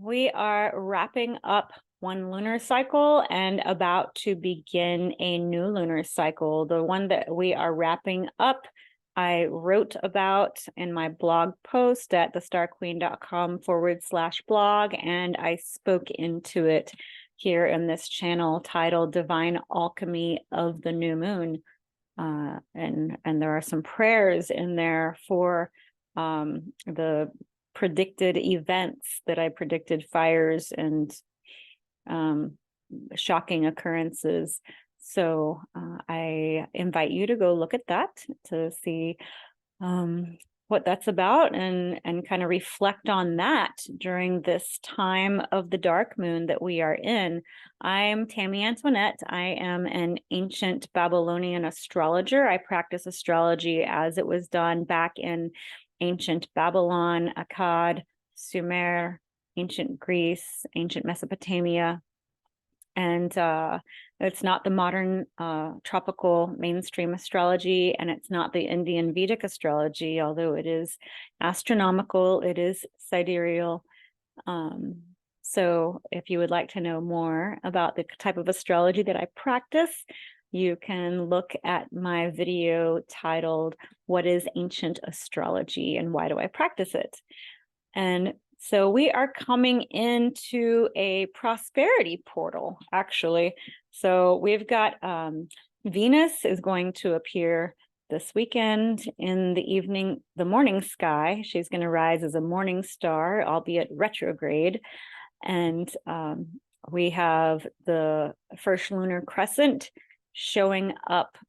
We are wrapping up one lunar cycle and about to begin a new lunar cycle. The one that we are wrapping up, I wrote about in my blog post at thestarqueen.com/blog, and I spoke into it here in this channel titled Divine Alchemy of the New Moon. And there are some prayers in there for the predicted events that I predicted, fires and shocking occurrences. So I invite you to go look at that to see what that's about and kind of reflect on that during this time of the dark moon that we are in. I'm Tammy Antoinette. I am an ancient Babylonian astrologer. I practice astrology as it was done back in ancient Babylon, Akkad, Sumer, ancient Greece, ancient Mesopotamia. And it's not the modern tropical mainstream astrology, and it's not the Indian Vedic astrology, although it is astronomical, it is sidereal. So if you would like to know more about the type of astrology that I practice, you can look at my video titled, What is Ancient Astrology and Why Do I Practice It? And so we are coming into a prosperity portal, actually. So we've got Venus is going to appear this weekend in the evening, the morning sky. She's going to rise as a morning star, albeit retrograde. And we have the first lunar crescent showing up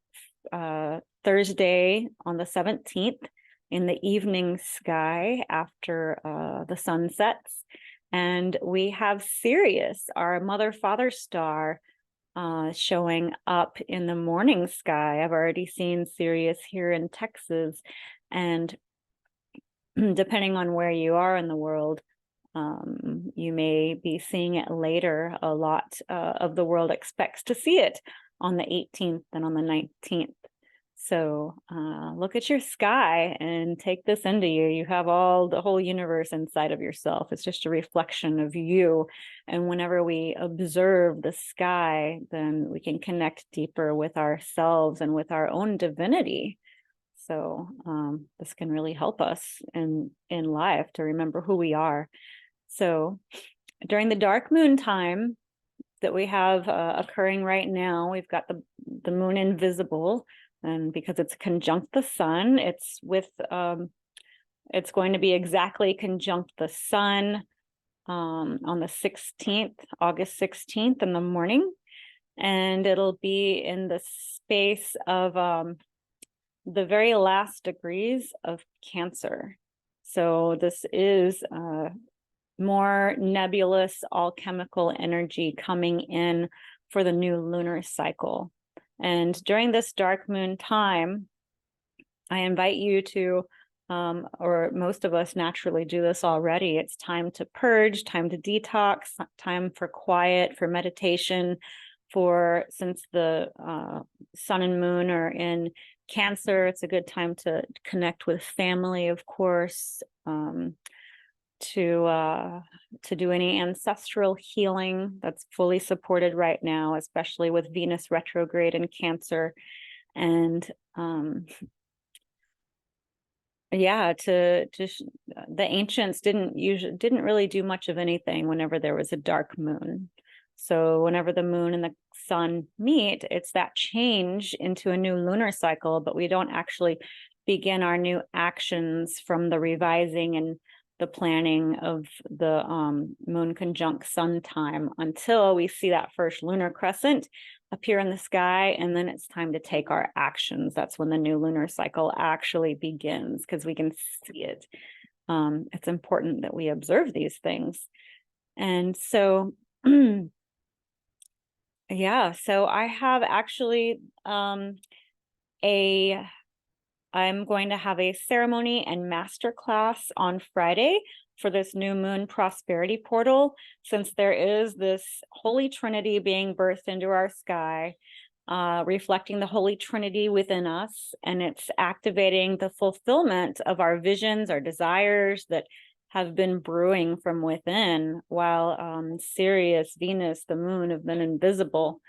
Thursday on the 17th in the evening sky after the sun sets. And we have Sirius, our mother-father star, showing up in the morning sky. I've already seen Sirius here in Texas, and depending on where you are in the world, you may be seeing it later. A lot of the world expects to see it on the 18th and on the 19th. So look at your sky and take this into you. You have the whole universe inside of yourself. It's just a reflection of you. And whenever we observe the sky, then we can connect deeper with ourselves and with our own divinity. So this can really help us in life to remember who we are. So during the dark moon time that we have occurring right now, we've got the moon invisible. And because it's conjunct the sun, it's going to be exactly conjunct the sun on the 16th, August 16th in the morning. And it'll be in the space of the very last degrees of Cancer. So this is more nebulous alchemical energy coming in for the new lunar cycle. And during this dark moon time, I invite you to, or most of us naturally do this already, it's time to purge, time to detox, time for quiet, for meditation, since the sun and moon are in Cancer, it's a good time to connect with family, of course, to do any ancestral healing that's fully supported right now, especially with Venus retrograde in Cancer. And the ancients didn't really do much of anything whenever there was a dark moon. So whenever the moon and the sun meet, it's that change into a new lunar cycle, but we don't actually begin our new actions from the revising and the planning of the moon conjunct sun time until we see that first lunar crescent appear in the sky, and then it's time to take our actions. That's when the new lunar cycle actually begins, because we can see it. It's important that we observe these things. And so so I have actually I'm going to have a ceremony and masterclass on Friday for this new moon prosperity portal, since there is this Holy Trinity being birthed into our sky, reflecting the Holy Trinity within us, and it's activating the fulfillment of our visions, our desires that have been brewing from within, while Sirius, Venus, the moon have been invisible.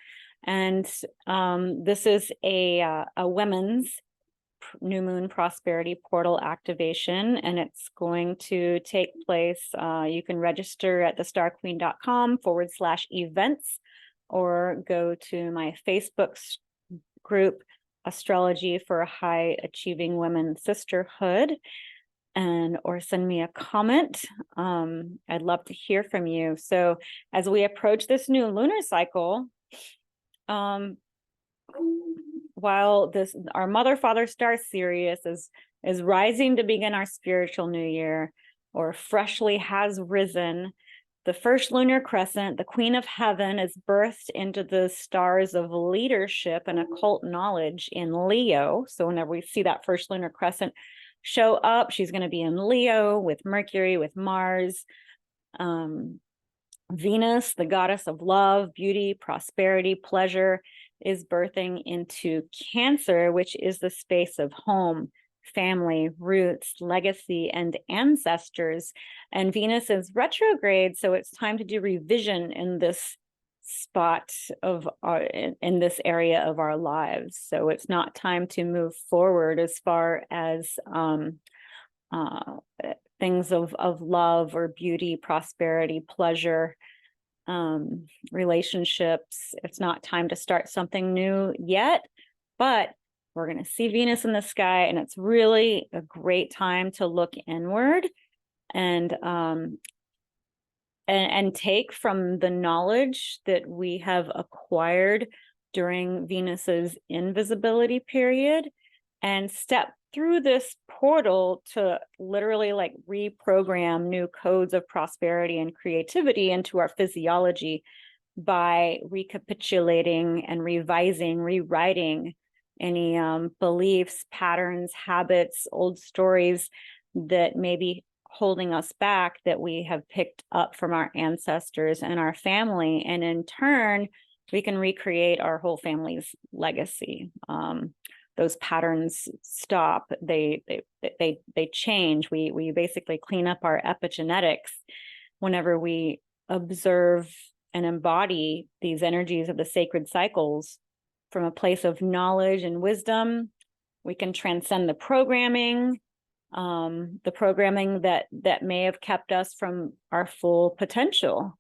And this is a women's new moon prosperity portal activation, and it's going to take place. You can register at thestarqueen.com/events, or go to my Facebook group, Astrology for High Achieving Women Sisterhood, and or send me a comment. I'd love to hear from you. So as we approach this new lunar cycle, while our mother father star Sirius is rising to begin our spiritual new year, or freshly has risen, the first lunar crescent, the Queen of Heaven, is birthed into the stars of leadership and occult knowledge in Leo. So whenever we see that first lunar crescent show up, she's going to be in Leo with Mercury, with Mars. Venus, the goddess of love, beauty, prosperity, pleasure, is birthing into Cancer, which is the space of home, family, roots, legacy, and ancestors. And Venus is retrograde, so it's time to do revision in this spot of in this area of our lives. So it's not time to move forward as far as things of love or beauty, prosperity, pleasure, relationships. It's not time to start something new yet, but we're going to see Venus in the sky, and it's really a great time to look inward and take from the knowledge that we have acquired during Venus's invisibility period, and step through this portal to literally like reprogram new codes of prosperity and creativity into our physiology by recapitulating and revising, rewriting any beliefs, patterns, habits, old stories that may be holding us back, that we have picked up from our ancestors and our family. And in turn, we can recreate our whole family's legacy. Those patterns stop, they change. We basically clean up our epigenetics whenever we observe and embody these energies of the sacred cycles from a place of knowledge and wisdom. We can transcend the programming that may have kept us from our full potential.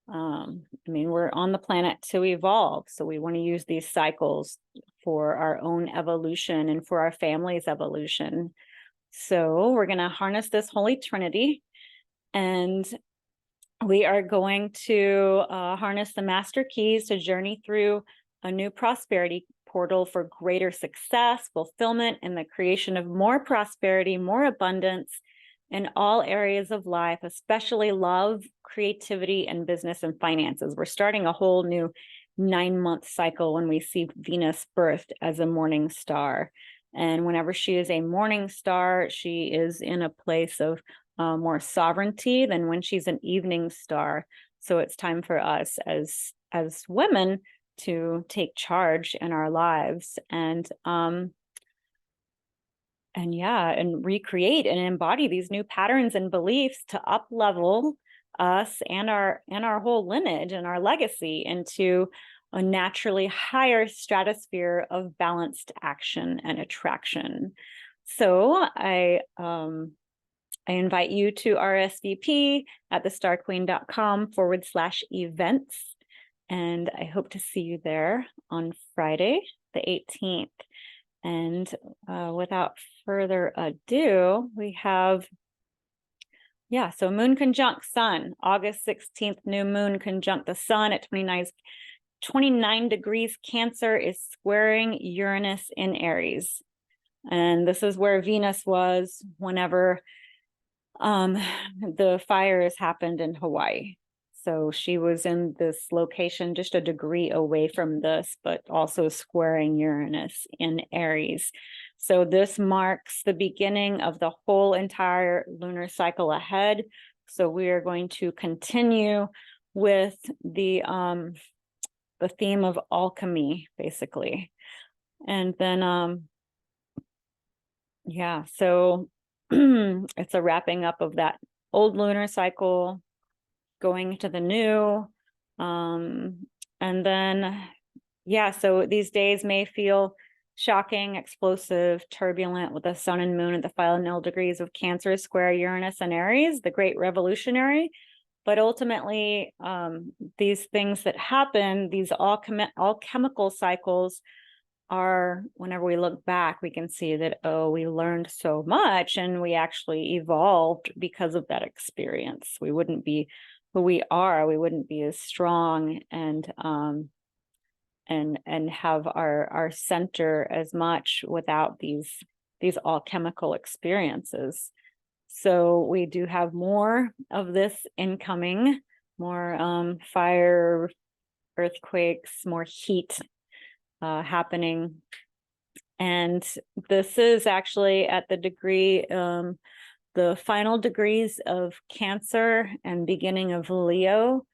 I mean, we're on the planet to evolve, so we want to use these cycles for our own evolution and for our family's evolution. So we're going to harness this Holy Trinity, and we are going to harness the master keys to journey through a new prosperity portal for greater success, fulfillment, and the creation of more prosperity, more abundance in all areas of life, especially love, creativity, and business and finances. We're starting a whole new 9-month cycle when we see Venus birthed as a morning star. And whenever she is a morning star, she is in a place of more sovereignty than when she's an evening star. So it's time for us as women to take charge in our lives and recreate and embody these new patterns and beliefs to up-level us and our whole lineage and our legacy into a naturally higher stratosphere of balanced action and attraction. So I invite you to RSVP at thestarqueen.com/events. And I hope to see you there on Friday, the 18th. And without further ado, we have, so moon conjunct sun, August 16th, new moon conjunct the sun at 29 degrees Cancer, is squaring Uranus in Aries. And this is where Venus was whenever the fires happened in Hawaii. So she was in this location just a degree away from this, but also squaring Uranus in Aries. So this marks the beginning of the whole entire lunar cycle ahead. So we are going to continue with the theme of alchemy, basically. And then, so it's a wrapping up of that old lunar cycle going to the new. And then, yeah, so these days may feel shocking, explosive, turbulent, with the sun and moon at the final degrees of Cancer square Uranus and Aries, the great revolutionary. But ultimately, these things that happen, these alchemical cycles, are, whenever we look back, we can see that, oh, we learned so much and we actually evolved because of that experience. We wouldn't be who we are. We wouldn't be as strong and have our center as much without these alchemical experiences. So we do have more of this incoming, more fire, earthquakes, more heat happening. And this is actually at the degree, the final degrees of Cancer and beginning of Leo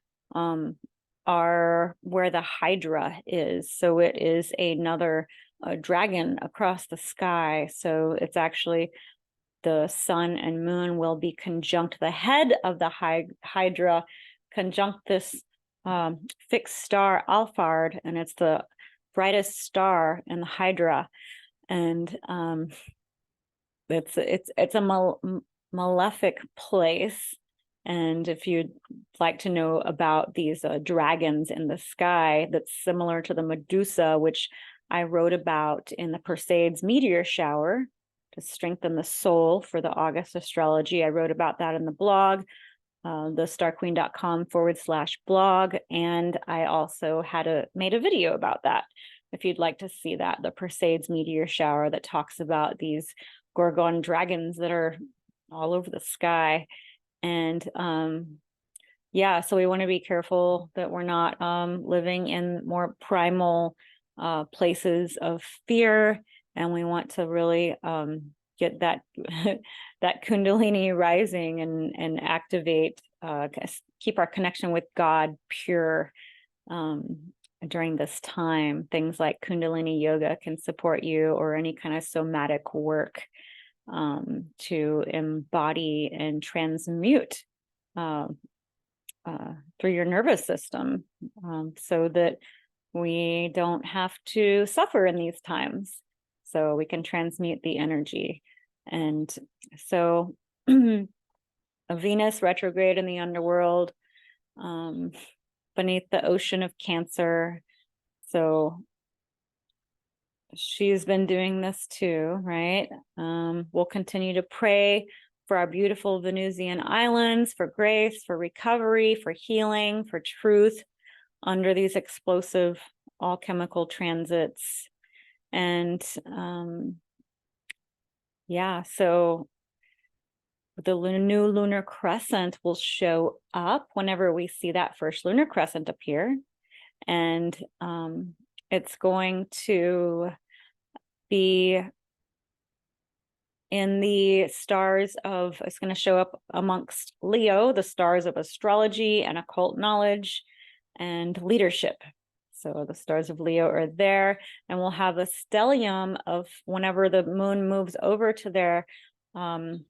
are where the Hydra is. So it is another dragon across the sky. So it's actually the sun and moon will be conjunct the head of the Hydra, conjunct this fixed star Alphard, and it's the brightest star in the Hydra. And it's a malefic place. And if you'd like to know about these dragons in the sky, that's similar to the Medusa, which I wrote about in the Perseids meteor shower to strengthen the soul for the August astrology. I wrote about that in the blog, thestarqueen.com/blog. And I also made a video about that, if you'd like to see that, the Perseids meteor shower that talks about these Gorgon dragons that are all over the sky. And yeah, so we want to be careful that we're not living in more primal places of fear, and we want to really get that that Kundalini rising and activate, keep our connection with God pure during this time. Things like Kundalini yoga can support you, or any kind of somatic work to embody and transmute through your nervous system, so that we don't have to suffer in these times, so we can transmute the energy. And so a Venus retrograde in the underworld, beneath the ocean of Cancer. So she's been doing this too, right? We'll continue to pray for our beautiful Venusian islands, for grace, for recovery, for healing, for truth under these explosive alchemical transits. And yeah, so the new lunar crescent will show up whenever we see that first lunar crescent appear. And it's going to be in the stars of, it's going to show up amongst Leo, the stars of astrology and occult knowledge and leadership. So the stars of Leo are there, and we'll have a stellium of, whenever the moon moves over to there, the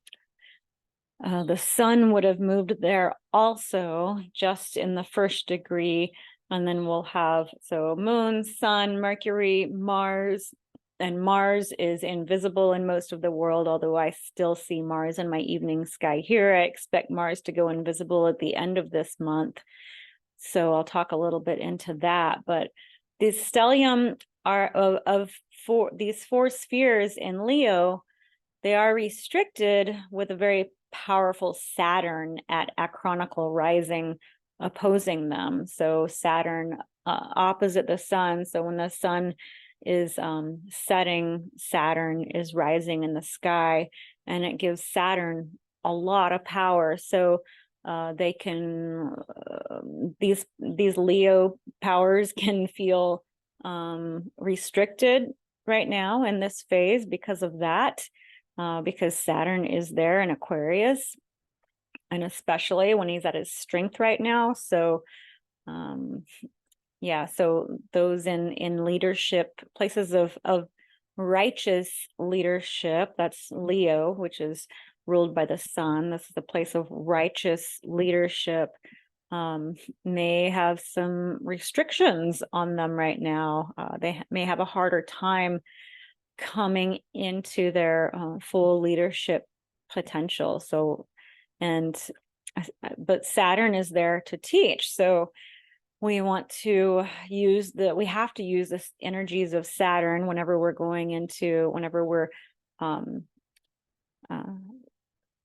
sun would have moved there also, just in the first degree. And then we'll have, so moon, sun, Mercury, Mars, and Mars is invisible in most of the world, although I still see Mars in my evening sky here. I expect Mars to go invisible at the end of this month. So I'll talk a little bit into that. But the stellium are these four spheres in Leo, they are restricted with a very powerful Saturn at acronical rising opposing them. So Saturn opposite the sun. So when the sun is setting, Saturn is rising in the sky, and it gives Saturn a lot of power. So they can, these Leo powers can feel restricted right now in this phase because of that, because Saturn is there in Aquarius, and especially when he's at his strength right now. So yeah, so those in leadership, places of righteous leadership, that's Leo, which is ruled by the sun. This is the place of righteous leadership. May have some restrictions on them right now. They may have a harder time coming into their full leadership potential. So, but Saturn is there to teach. So we have to use the energies of Saturn whenever we're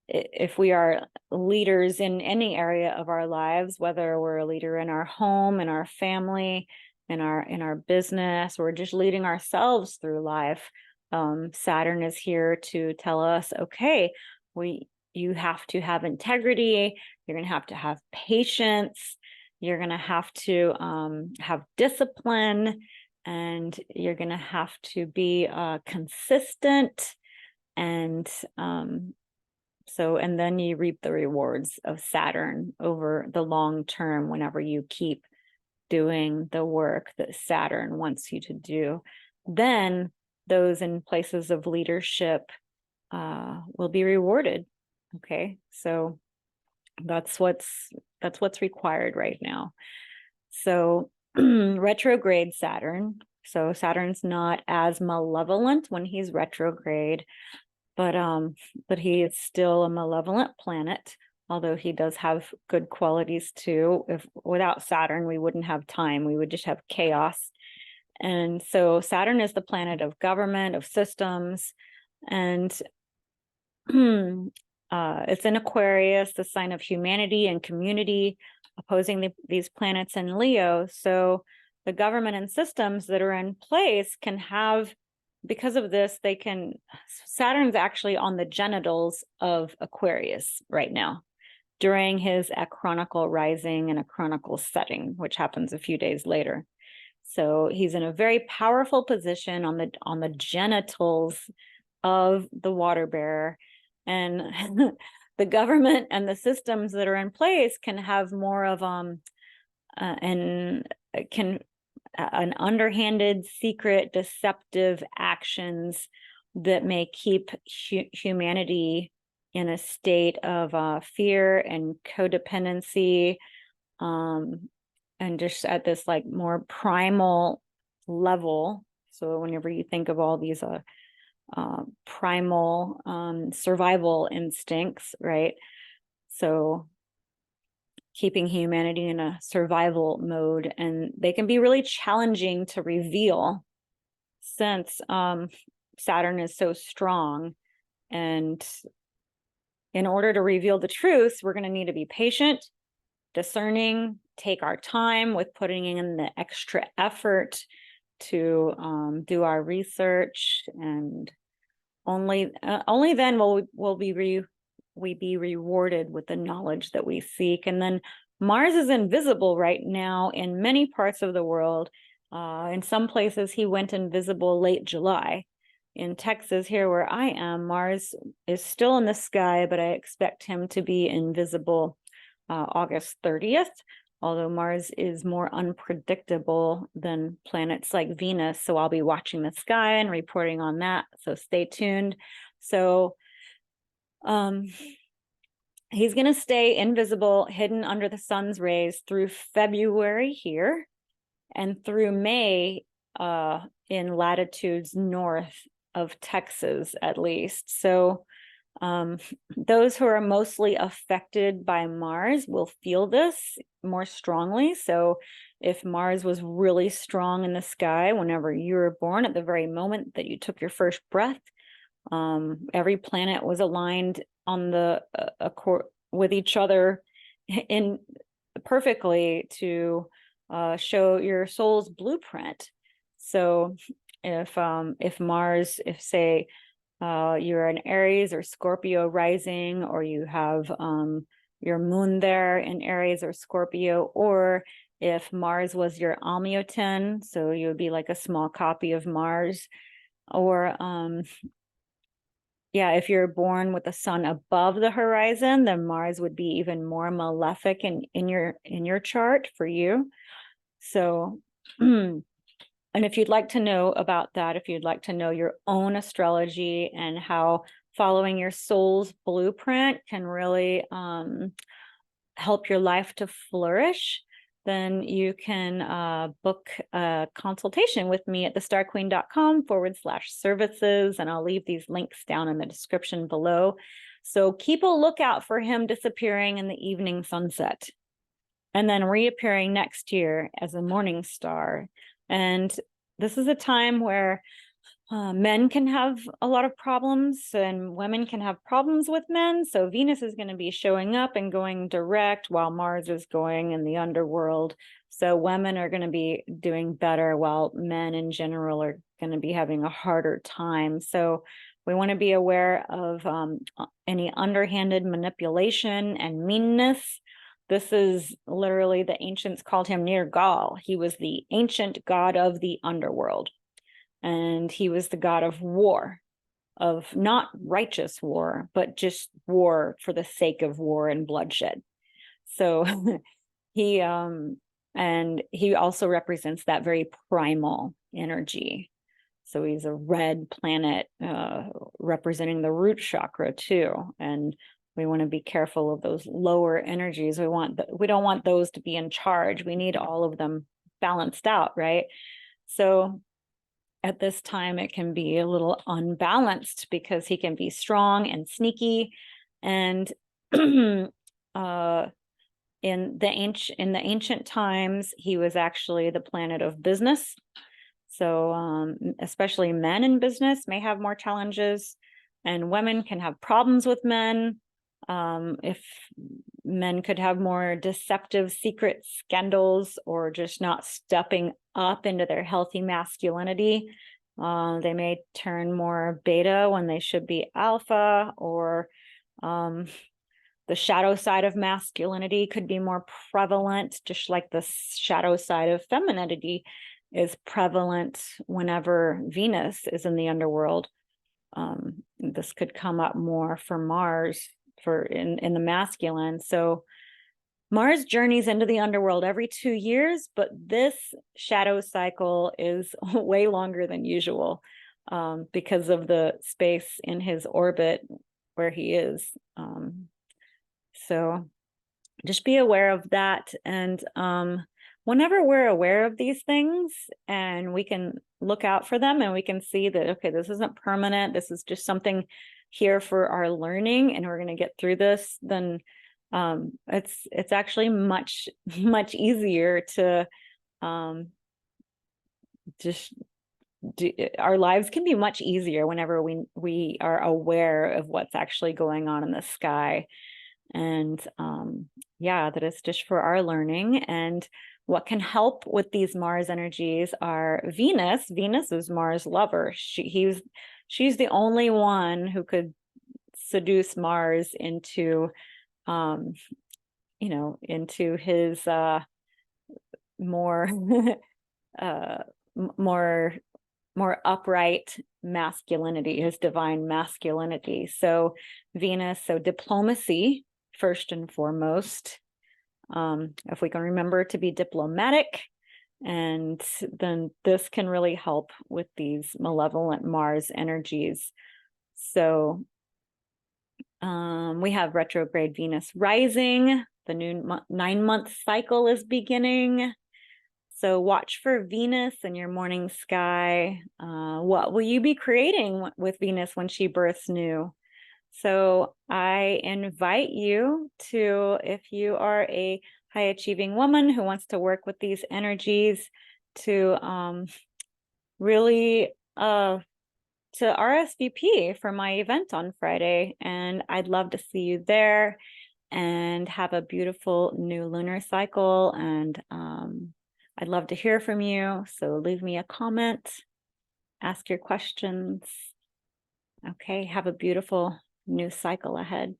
if we are leaders in any area of our lives, whether we're a leader in our home, in our family, in our business, or just leading ourselves through life. Saturn is here to tell us, okay, you have to have integrity. You're going to have patience. You're going to have to have discipline, and you're going to have to be consistent. And and then you reap the rewards of Saturn over the long term whenever you keep doing the work that Saturn wants you to do. Then those in places of leadership will be rewarded. Okay, so that's what's required right now. So retrograde Saturn. So Saturn's not as malevolent when he's retrograde, but he is still a malevolent planet, although he does have good qualities too. Without Saturn, we wouldn't have time. We would just have chaos. And so Saturn is the planet of government, of systems, and it's in Aquarius, the sign of humanity and community, opposing these planets in Leo. So the government and systems that are in place can have, because of this, Saturn's actually on the genitals of Aquarius right now during his acronical rising and acronical setting, which happens a few days later. So he's in a very powerful position on the genitals of the water bearer, and the government and the systems that are in place can have more of an underhanded, secret, deceptive actions that may keep humanity in a state of fear and codependency, and just at this like more primal level. So whenever you think of all these primal survival instincts, right? So keeping humanity in a survival mode, and they can be really challenging to reveal since Saturn is so strong. And in order to reveal the truth, we're going to need to be patient, discerning, take our time with putting in the extra effort to do our research, and only then will we be rewarded with the knowledge that we seek. And then Mars is invisible right now in many parts of the world. In some places, he went invisible late July. In Texas, here where I am, Mars is still in the sky, but I expect him to be invisible August 30th. Although Mars is more unpredictable than planets like Venus. So I'll be watching the sky and reporting on that. So stay tuned. So he's going to stay invisible, hidden under the sun's rays through February here, and through May in latitudes north of Texas, at least. So those who are mostly affected by Mars will feel this more strongly. So if Mars was really strong in the sky whenever you were born, at the very moment that you took your first breath, every planet was aligned on the with each other in perfectly to show your soul's blueprint. So if Mars, if say you're an Aries or Scorpio rising, or you have your moon there in Aries or Scorpio, or if Mars was your Almioten, so you would be like a small copy of Mars, or if you're born with the sun above the horizon, then Mars would be even more malefic in your chart for you. So and if you'd like to know about that, if you'd like to know your own astrology and how following your soul's blueprint can really help your life to flourish, then you can book a consultation with me at thestarqueen.com/services, and I'll leave these links down in the description below. So keep a lookout for him disappearing in the evening sunset and then reappearing next year as a morning star. And this is a time where men can have a lot of problems and women can have problems with men. So Venus is going to be showing up and going direct while Mars is going in the underworld. So women are going to be doing better while men in general are going to be having a harder time. So we want to be aware of any underhanded manipulation and meanness. This is literally, the ancients called him Nergal. He was the ancient god of the underworld. And he was the god of war, of not righteous war, but just war for the sake of war and bloodshed. So he also represents that very primal energy. So he's a red planet representing the root chakra too. And we want to be careful of those lower energies. We don't want those to be in charge. We need all of them balanced out, right? So at this time, it can be a little unbalanced because he can be strong and sneaky. And in the ancient times, he was actually the planet of business. So especially men in business may have more challenges, and women can have problems with men. If men could have more deceptive secret scandals or just not stepping up into their healthy masculinity, they may turn more beta when they should be alpha, or the shadow side of masculinity could be more prevalent, just like the shadow side of femininity is prevalent whenever Venus is in the underworld. This could come up more for Mars in the masculine. So Mars journeys into the underworld every 2 years, but this shadow cycle is way longer than usual because of the space in his orbit where he is. So just be aware of that. And whenever we're aware of these things and we can look out for them and we can see that, okay, this isn't permanent, this is just something here for our learning and we're going to get through this, then it's actually much easier to our lives can be much easier whenever we are aware of what's actually going on in the sky. And yeah, that is just for our learning. And what can help with these Mars energies are Venus. Venus is Mars' lover. She's the only one who could seduce Mars into into his more more upright masculinity, his divine masculinity. So Venus, so diplomacy first and foremost. If we can remember to be diplomatic, and then this can really help with these malevolent Mars energies. So we have retrograde Venus rising. The new 9-month cycle is beginning. So watch for Venus in your morning sky. What will you be creating with Venus when she births new? So I invite you to, if you are a high achieving woman who wants to work with these energies, to really to RSVP for my event on Friday. And I'd love to see you there, and have a beautiful new lunar cycle. And I'd love to hear from you. So leave me a comment, ask your questions. Okay, have a beautiful new cycle ahead.